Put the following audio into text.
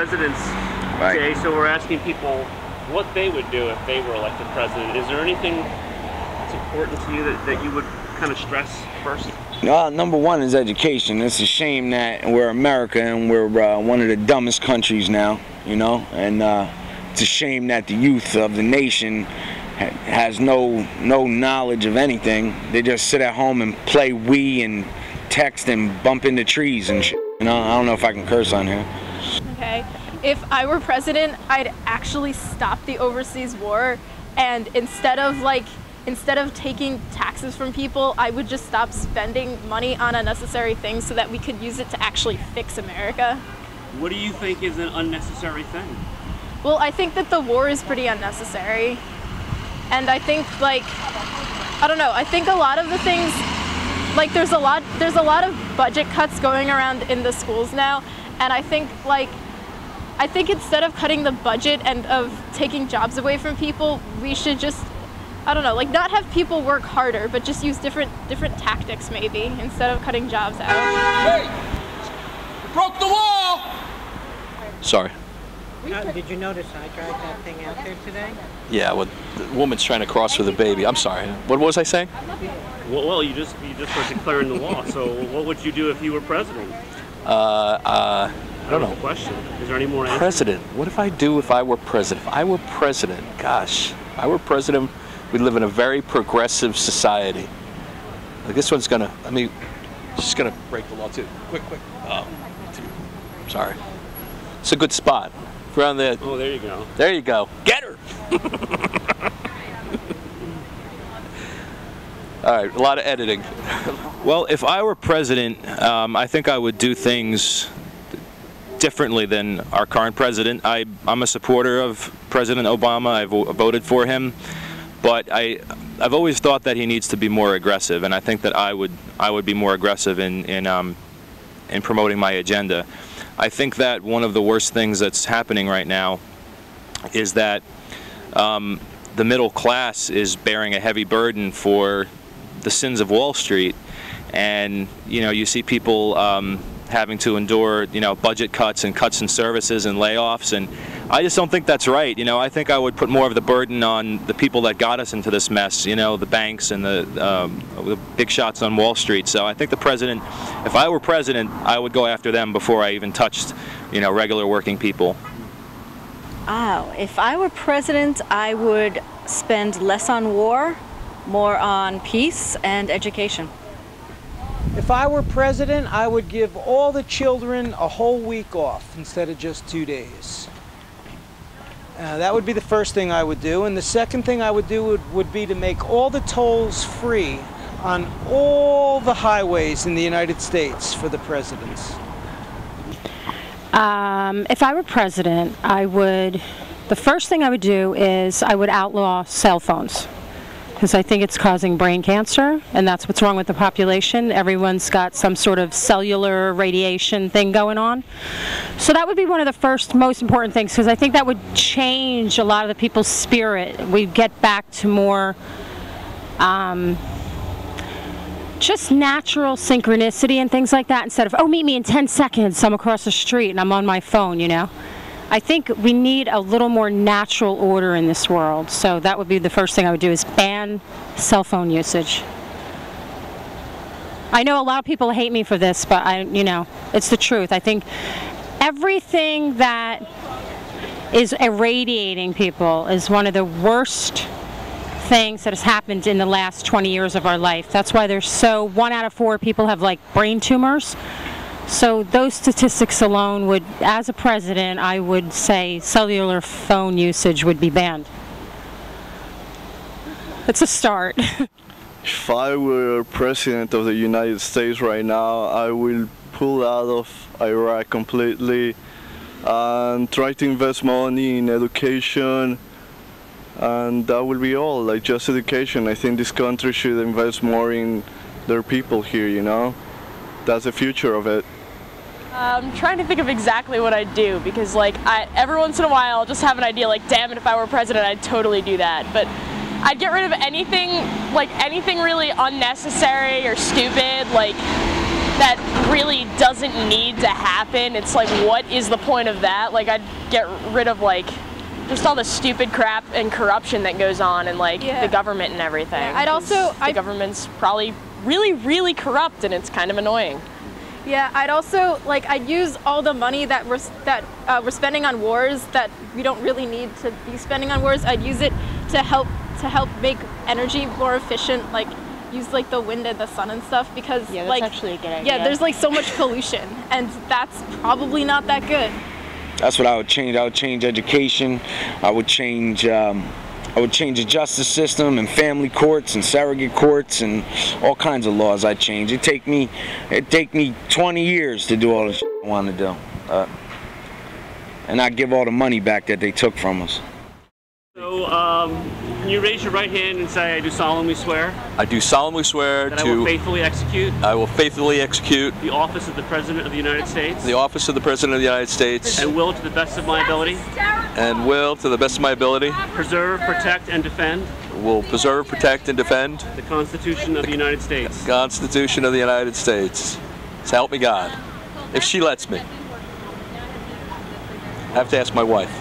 President's Day, so we're asking people what they would do if they were elected president. Is there anything that's important to you that you would kind of stress first? Number one is education. It's a shame that we're America and we're one of the dumbest countries now, you know, and it's a shame that the youth of the nation has no knowledge of anything. They just sit at home and play Wii and text and bump into trees and shit. You know, I don't know if I can curse on here. Okay, if I were president, I'd actually stop the overseas war, and instead of taking taxes from people, I would just stop spending money on unnecessary things so that we could use it to actually fix America. What do you think is an unnecessary thing? Well, I think that the war is pretty unnecessary. And I think, like, I don't know, I think a lot of the things, like there's a lot of budget cuts going around in the schools now, and I think instead of cutting the budget and of taking jobs away from people, we should just, I don't know, like not have people work harder, but just use different tactics maybe, instead of cutting jobs out. Hey! You broke the wall! Sorry. Did you notice I dragged that thing out there today? Yeah, well, the woman's trying to cross with a baby. I'm sorry. What was I saying? Well, you just were declaring the law. So what would you do if you were president? I don't know. Question. Is there any more answers? President. What if I do if I were president? If I were president, gosh, if I were president, we'd live in a very progressive society. Like this one's gonna. She's gonna break the law too. Quick. Oh, sorry. It's a good spot. Around there. Oh, there you go. There you go. Get her. All right, a lot of editing. Well, if I were president, I think I would do things differently than our current president. I'm a supporter of President Obama. I've voted for him, but I've always thought that he needs to be more aggressive, and I think that I would be more aggressive in promoting my agenda. I think that one of the worst things that's happening right now is that the middle class is bearing a heavy burden for the sins of Wall Street, and you see people having to endure budget cuts and cuts in services and layoffs, and I just don't think that's right. I think I would put more of the burden on the people that got us into this mess, the banks and the big shots on Wall Street. So I think the president, if I were president, I would go after them before I even touched regular working people. Oh, if I were president, I would spend less on war, more on peace and education. If I were president, I would give all the children a whole week off instead of just 2 days. That would be the first thing I would do. And the second thing I would do would be to make all the tolls free on all the highways in the United States for the presidents. If I were president, the first thing I would do is I would outlaw cell phones, because I think it's causing brain cancer, and that's what's wrong with the population. Everyone's got some sort of cellular radiation thing going on. So that would be one of the first most important things, because I think that would change a lot of the people's spirit. We'd get back to more just natural synchronicity and things like that, instead of, oh, meet me in 10 seconds, I'm across the street and I'm on my phone, I think we need a little more natural order in this world. So that would be the first thing I would do, is ban cell phone usage. I know a lot of people hate me for this, but it's the truth. I think everything that is irradiating people is one of the worst things that has happened in the last 20 years of our life. That's why 1 out of 4 people have brain tumors. So those statistics alone would, as a president, I would say cellular phone usage would be banned. It's a start. If I were president of the United States right now, I will pull out of Iraq completely and try to invest money in education, and that will be all, just education. I think this country should invest more in their people here, That's the future of it. I'm trying to think of exactly what I'd do, because every once in a while I'll just have an idea damn it, if I were president I'd totally do that. But I'd get rid of anything really unnecessary or stupid, that really doesn't need to happen. It's like, what is the point of that? Like, I'd get rid of like just all the stupid crap and corruption that goes on in like the government and everything. Yeah, the government's probably really, really corrupt, and it's kind of annoying. Yeah, I'd use all the money that we're spending on wars that we don't really need to be spending on wars. I'd use it to help make energy more efficient, like use like the wind and the sun and stuff, because that's actually a good idea. Yeah, there's like so much pollution, and that's probably not that good. That's what I would change. I would change education. I would change the justice system and family courts and surrogate courts and all kinds of laws. I'd change. It'd take me 20 years to do all the shit I want to do, and I'd give all the money back that they took from us. So, can you raise your right hand and say, "I do solemnly swear"? I do solemnly swear that I will faithfully execute. I will faithfully execute the office of the President of the United States. The office of the President of the United States. And will, to the best of my ability. And will, to the best of my ability. Preserve, protect, and defend. Will preserve, protect, and defend. The Constitution of the United States. The Constitution of the United States. So help me God, if she lets me. I have to ask my wife.